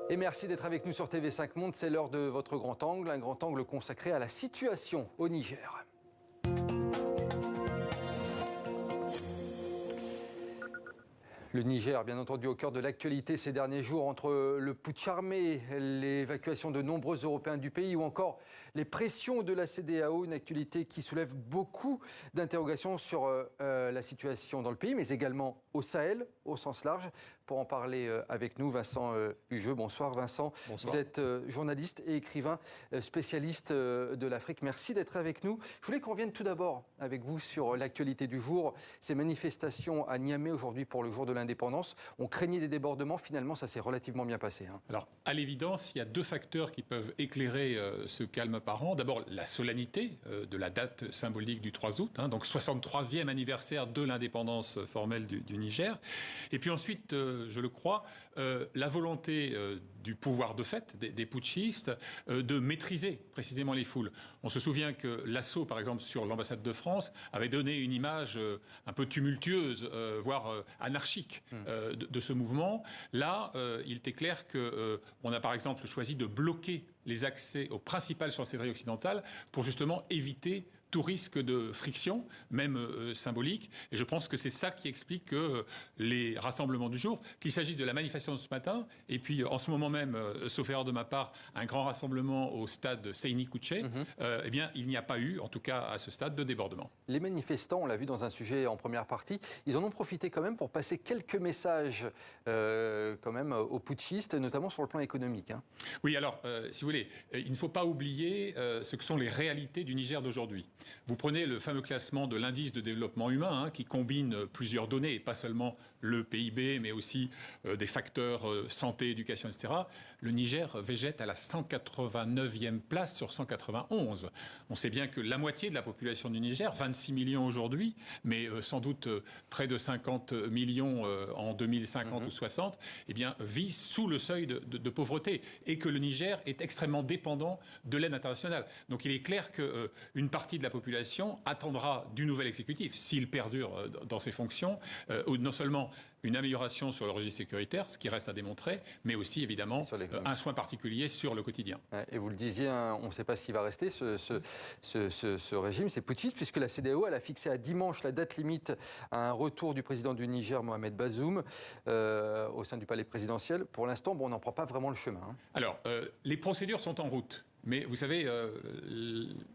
Et merci d'être avec nous sur TV5 Monde. C'est l'heure de votre grand angle, un grand angle consacré à la situation au Niger. Le Niger, bien entendu, au cœur de l'actualité ces derniers jours, entre le putsch armé, l'évacuation de nombreux Européens du pays ou encore les pressions de la CEDEAO, une actualité qui soulève beaucoup d'interrogations sur la situation dans le pays, mais également au Sahel, au sens large. Pour en parler avec nous, Vincent Hugeux. Bonsoir Vincent. Bonsoir. Vous êtes journaliste et écrivain spécialiste de l'Afrique. Merci d'être avec nous. Je voulais qu'on revienne tout d'abord avec vous sur l'actualité du jour. Ces manifestations à Niamey aujourd'hui pour le jour de l'indépendance. On craignait des débordements. Finalement, ça s'est relativement bien passé. Alors, à l'évidence, il y a deux facteurs qui peuvent éclairer ce calme apparent. D'abord, la solennité de la date symbolique du 3 août, donc 63e anniversaire de l'indépendance formelle du Niger. Et puis ensuite, je le crois, la volonté du pouvoir de fait, des putschistes, de maîtriser précisément les foules. On se souvient que l'assaut, par exemple, sur l'ambassade de France, avait donné une image un peu tumultueuse, voire anarchique de ce mouvement. Là, il était clair qu'on a, par exemple, choisi de bloquer les accès aux principales chancelleries occidentales pour justement éviter tout risque de friction, même symbolique. Et je pense que c'est ça qui explique que les rassemblements du jour, qu'il s'agisse de la manifestation de ce matin, et puis en ce moment même, sauf erreur de ma part, un grand rassemblement au stade Seyni Kouché, eh bien, il n'y a pas eu, en tout cas à ce stade, de débordement. Les manifestants, on l'a vu dans un sujet en première partie, ils en ont profité quand même pour passer quelques messages quand même aux putschistes, notamment sur le plan économique. Oui, alors, si vous voulez, il ne faut pas oublier ce que sont les réalités du Niger d'aujourd'hui. Vous prenez le fameux classement de l'indice de développement humain qui combine plusieurs données, et pas seulement le PIB, mais aussi des facteurs santé, éducation, etc. Le Niger végète à la 189e place sur 191. On sait bien que la moitié de la population du Niger, 26 millions aujourd'hui, mais sans doute près de 50 millions en 2050 ou 60, eh bien, vit sous le seuil de pauvreté et que le Niger est extrêmement dépendant de l'aide internationale. Donc il est clair qu'une partie de la population attendra du nouvel exécutif, s'il perdure dans ses fonctions, non seulement une amélioration sur le registre sécuritaire, ce qui reste à démontrer, mais aussi évidemment un soin particulier sur le quotidien. Et vous le disiez, on ne sait pas s'il va rester ce régime, c'est putschiste, puisque la CEDEAO elle a fixé à dimanche la date limite à un retour du président du Niger, Mohamed Bazoum, au sein du palais présidentiel. Pour l'instant, on n'en prend pas vraiment le chemin. Alors, les procédures sont en route. Mais vous savez,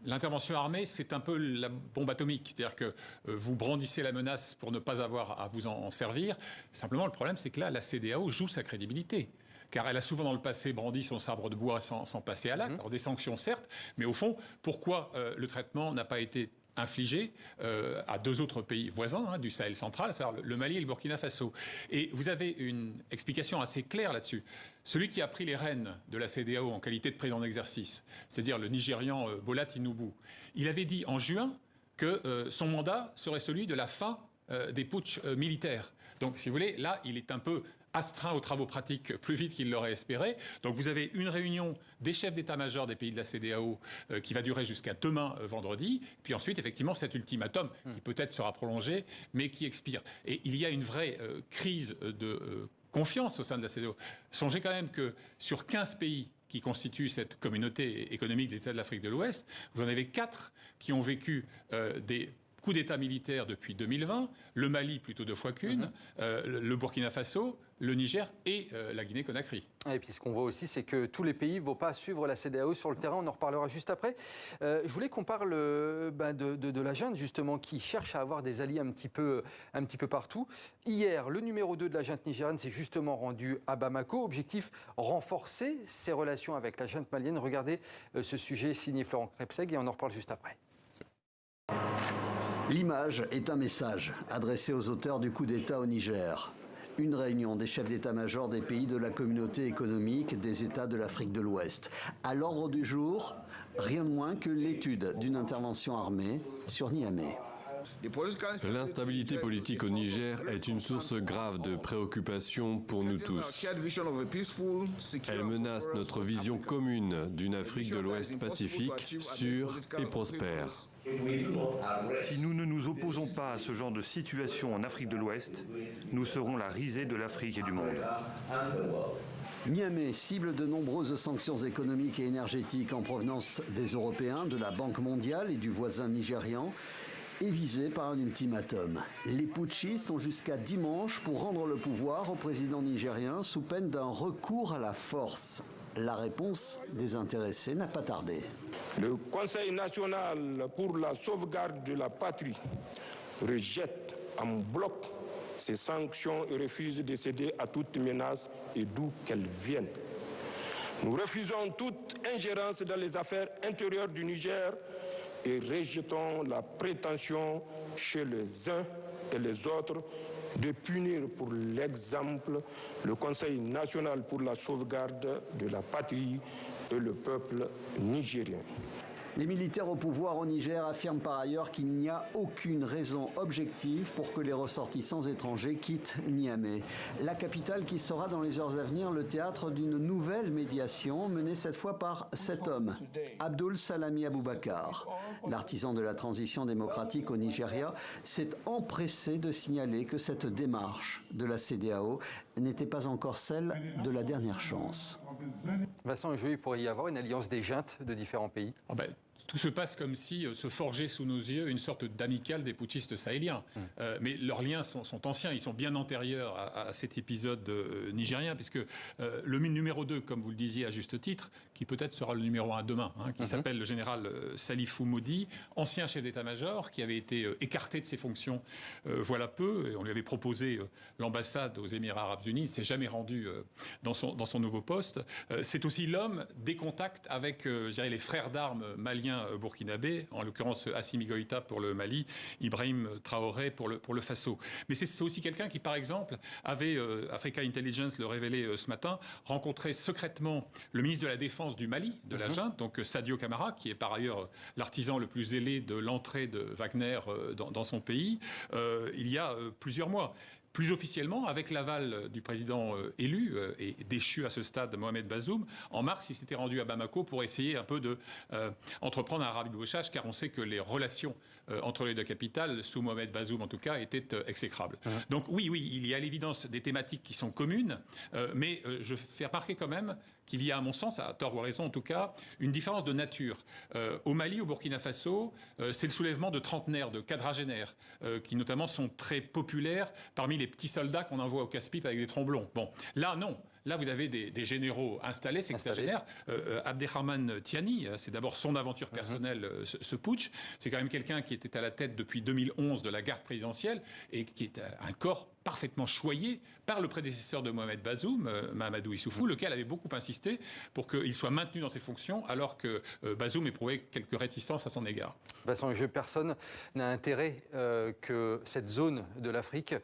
l'intervention armée, c'est un peu la bombe atomique. C'est-à-dire que vous brandissez la menace pour ne pas avoir à vous en servir. Simplement, le problème, c'est que là, la CEDEAO joue sa crédibilité. Car elle a souvent dans le passé brandi son sabre de bois sans passer à l'acte. Alors des sanctions, certes, mais au fond, pourquoi le traitement n'a pas été infligé à deux autres pays voisins du Sahel central, c'est-à-dire le Mali et le Burkina Faso. Et vous avez une explication assez claire là-dessus. Celui qui a pris les rênes de la CEDEAO en qualité de président d'exercice, c'est-à-dire le Nigérian Bola Tinubu, il avait dit en juin que son mandat serait celui de la fin des putschs militaires. Donc, si vous voulez, là, il est un peu astreint aux travaux pratiques plus vite qu'il l'aurait espéré. Donc vous avez une réunion des chefs d'état-major des pays de la CEDEAO qui va durer jusqu'à demain vendredi. Puis ensuite, effectivement, cet ultimatum qui peut-être sera prolongé, mais qui expire. Et il y a une vraie crise de confiance au sein de la CEDEAO. Songez quand même que sur 15 pays qui constituent cette communauté économique des États de l'Afrique de l'Ouest, vous en avez 4 qui ont vécu des coup d'État militaire depuis 2020, le Mali plutôt 2 fois qu'une, le Burkina Faso, le Niger et la Guinée-Conakry. Et puis ce qu'on voit aussi, c'est que tous les pays ne vont pas suivre la CEDEAO sur le terrain, on en reparlera juste après. Je voulais qu'on parle de la junte justement qui cherche à avoir des alliés un petit peu partout. Hier, le numéro 2 de la junte nigériane s'est justement rendu à Bamako. Objectif, renforcer ses relations avec la junte malienne. Regardez ce sujet signé Florent Crepseg et on en reparle juste après. L'image est un message adressé aux auteurs du coup d'État au Niger. Une réunion des chefs d'état-major des pays de la communauté économique des États de l'Afrique de l'Ouest. À l'ordre du jour, rien de moins que l'étude d'une intervention armée sur Niamey. L'instabilité politique au Niger est une source grave de préoccupation pour nous tous. Elle menace notre vision commune d'une Afrique de l'Ouest pacifique, sûre et prospère. Si nous ne nous opposons pas à ce genre de situation en Afrique de l'Ouest, nous serons la risée de l'Afrique et du monde. Niamey cible de nombreuses sanctions économiques et énergétiques en provenance des Européens, de la Banque mondiale et du voisin nigérian, est visée par un ultimatum. Les putschistes ont jusqu'à dimanche pour rendre le pouvoir au président nigérien sous peine d'un recours à la force. La réponse des intéressés n'a pas tardé. Le Conseil national pour la sauvegarde de la patrie rejette en bloc ces sanctions et refuse de céder à toute menace et d'où qu'elles viennent. Nous refusons toute ingérence dans les affaires intérieures du Niger et rejetons la prétention chez les uns et les autres de punir pour l'exemple le Conseil national pour la sauvegarde de la patrie et le peuple nigérien. Les militaires au pouvoir au Niger affirment par ailleurs qu'il n'y a aucune raison objective pour que les ressortissants étrangers quittent Niamey. La capitale qui sera dans les heures à venir le théâtre d'une nouvelle médiation menée cette fois par cet homme, Abdul Salami Aboubakar. L'artisan de la transition démocratique au Nigeria s'est empressé de signaler que cette démarche de la CEDEAO n'était pas encore celle de la dernière chance. Vincent Joly, il pourrait y avoir une alliance des juntes de différents pays? Tout se passe comme si se forgeait sous nos yeux une sorte d'amicale des putschistes sahéliens. Mais leurs liens sont anciens, ils sont bien antérieurs à cet épisode nigérien, puisque le numéro 2, comme vous le disiez à juste titre, qui peut-être sera le numéro 1 demain, qui s'appelle le général Salifou Modi, ancien chef d'état-major, qui avait été écarté de ses fonctions voilà peu, et on lui avait proposé l'ambassade aux Émirats arabes unis, il ne s'est jamais rendu dans son nouveau poste. C'est aussi l'homme des contacts avec je dirais, les frères d'armes maliens burkinabé, en l'occurrence Assimi Goïta pour le Mali, Ibrahim Traoré pour le Faso. Mais c'est aussi quelqu'un qui, par exemple, avait, Africa Intelligence le révélait ce matin, rencontré secrètement le ministre de la Défense du Mali, de la junte, donc Sadio Camara, qui est par ailleurs l'artisan le plus zélé de l'entrée de Wagner dans son pays, il y a plusieurs mois. Plus officiellement, avec l'aval du président élu et déchu à ce stade, Mohamed Bazoum, en mars, il s'était rendu à Bamako pour essayer un peu de entreprendre un rabibochage, car on sait que les relations entre les deux capitales, sous Mohamed Bazoum en tout cas, étaient exécrables. Donc oui, il y a à l'évidence des thématiques qui sont communes, mais je fais remarquer quand même qu'il y a, à mon sens, à tort ou à raison en tout cas, une différence de nature. Au Mali, au Burkina Faso, c'est le soulèvement de trentenaires, de quadragénaires, qui notamment sont très populaires parmi les petits soldats qu'on envoie au casse-pipe avec des tromblons. Bon, là, non. Là, vous avez des généraux installés, sexagénaires. Abderrahmane Tiani, c'est d'abord son aventure personnelle, ce putsch. C'est quand même quelqu'un qui était à la tête depuis 2011 de la garde présidentielle et qui est un corps parfaitement choyé par le prédécesseur de Mohamed Bazoum, Mahamadou Issoufou, lequel avait beaucoup insisté pour qu'il soit maintenu dans ses fonctions, alors que Bazoum éprouvait quelques réticences à son égard. Vincent, personne n'a intérêt que cette zone de l'Afrique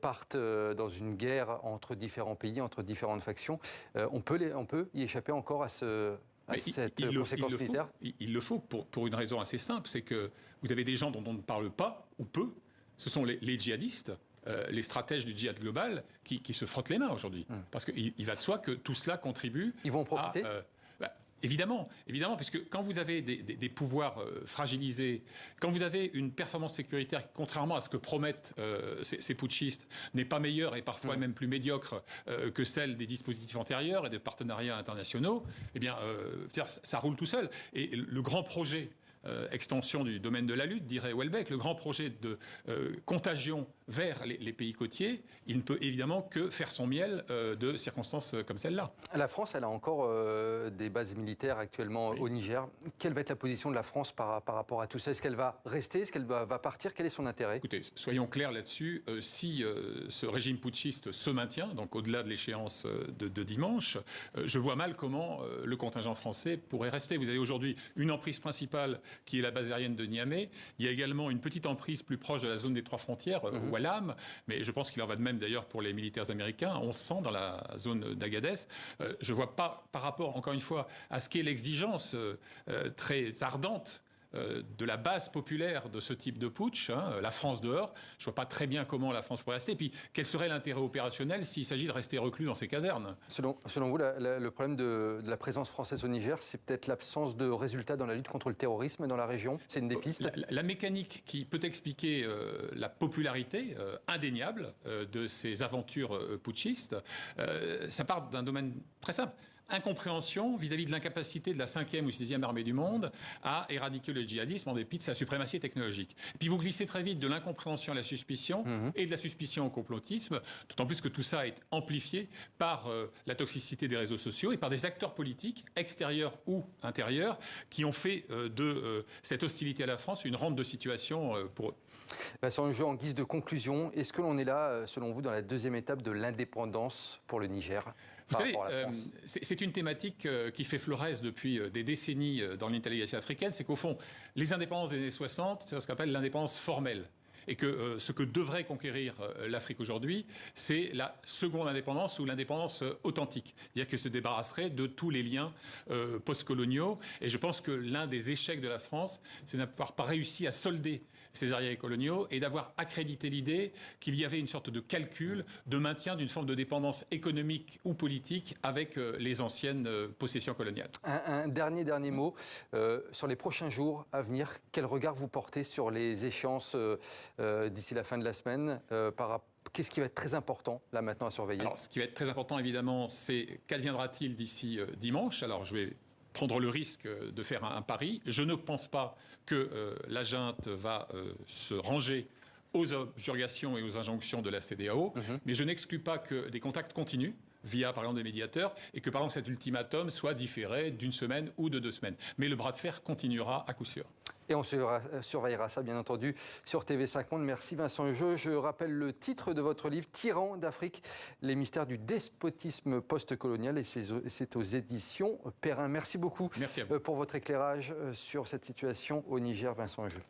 parte dans une guerre entre différents pays, entre différentes factions. On peut y échapper encore à cette conséquence militaire? Il le faut pour une raison assez simple, c'est que vous avez des gens dont on ne parle pas, ou peu, ce sont les djihadistes, les stratèges du djihad global qui se frottent les mains aujourd'hui. Parce qu'il va de soi que tout cela contribue. Ils vont en profiter Évidemment, puisque quand vous avez des pouvoirs fragilisés, quand vous avez une performance sécuritaire qui, contrairement à ce que promettent ces putschistes, n'est pas meilleure et parfois même plus médiocre que celle des dispositifs antérieurs et des partenariats internationaux, eh bien, ça roule tout seul. Et le grand projet extension du domaine de la lutte, dirait Houellebecq, le grand projet de contagion vers les pays côtiers, il ne peut évidemment que faire son miel de circonstances comme celle-là. La France, elle a encore des bases militaires actuellement au Niger. Quelle va être la position de la France par rapport à tout ça? Est-ce qu'elle va rester? Est-ce qu'elle va partir? Quel est son intérêt? Écoutez, soyons clairs là-dessus. Si ce régime putschiste se maintient, donc au-delà de l'échéance de dimanche, je vois mal comment le contingent français pourrait rester. Vous avez aujourd'hui une emprise principale qui est la base aérienne de Niamey. Il y a également une petite emprise plus proche de la zone des trois frontières, Wallam, mais je pense qu'il en va de même d'ailleurs pour les militaires américains, 1100 dans la zone d'Agadez. Je ne vois pas, par rapport, encore une fois, à ce qu'est l'exigence très ardente de la base populaire de ce type de putsch, hein, la France dehors. Je ne vois pas très bien comment la France pourrait rester. Et puis, quel serait l'intérêt opérationnel s'il s'agit de rester reclus dans ces casernes? Selon vous, le problème de la présence française au Niger, c'est peut-être l'absence de résultats dans la lutte contre le terrorisme dans la région? C'est une des pistes? La mécanique qui peut expliquer la popularité indéniable de ces aventures putschistes, ça part d'un domaine très simple. Incompréhension vis-à-vis de l'incapacité de la 5e ou 6e armée du monde à éradiquer le djihadisme en dépit de sa suprématie technologique. Puis vous glissez très vite de l'incompréhension à la suspicion et de la suspicion au complotisme, d'autant plus que tout ça est amplifié par la toxicité des réseaux sociaux et par des acteurs politiques, extérieurs ou intérieurs, qui ont fait de cette hostilité à la France une rente de situation pour eux. Vincent Hugeux, en guise de conclusion, est-ce que l'on est là, selon vous, dans la deuxième étape de l'indépendance pour le Niger? Vous savez, c'est une thématique qui fait florès depuis des décennies dans l'intelligence africaine. C'est qu'au fond, les indépendances des années 60, c'est ce qu'on appelle l'indépendance formelle. Et que ce que devrait conquérir l'Afrique aujourd'hui, c'est la seconde indépendance ou l'indépendance authentique. C'est-à-dire qu'elle se débarrasserait de tous les liens postcoloniaux. Et je pense que l'un des échecs de la France, c'est d'avoir pas réussi à solder ces arriérés coloniaux et d'avoir accrédité l'idée qu'il y avait une sorte de calcul de maintien d'une forme de dépendance économique ou politique avec les anciennes possessions coloniales. Un dernier mot. Sur les prochains jours à venir, quel regard vous portez sur les échéances d'ici la fin de la semaine Qu'est-ce qui va être très important, là, maintenant, à surveiller? Alors, ce qui va être très important, évidemment, c'est qu'adviendra-t-il d'ici dimanche? Alors, je vais prendre le risque de faire un pari. Je ne pense pas que la junte va se ranger aux objurgations et aux injonctions de la CEDEAO, mais je n'exclus pas que des contacts continuent via, par exemple, des médiateurs, et que, par exemple, cet ultimatum soit différé d'une semaine ou de 2 semaines. Mais le bras de fer continuera à coup sûr. Et on surveillera ça, bien entendu, sur TV5 Monde. Merci Vincent Hugeux. Je rappelle le titre de votre livre, Tyran d'Afrique, les mystères du despotisme post-colonial, et c'est aux éditions Perrin. Merci beaucoup. Merci à vous. Pour votre éclairage sur cette situation au Niger, Vincent Hugeux.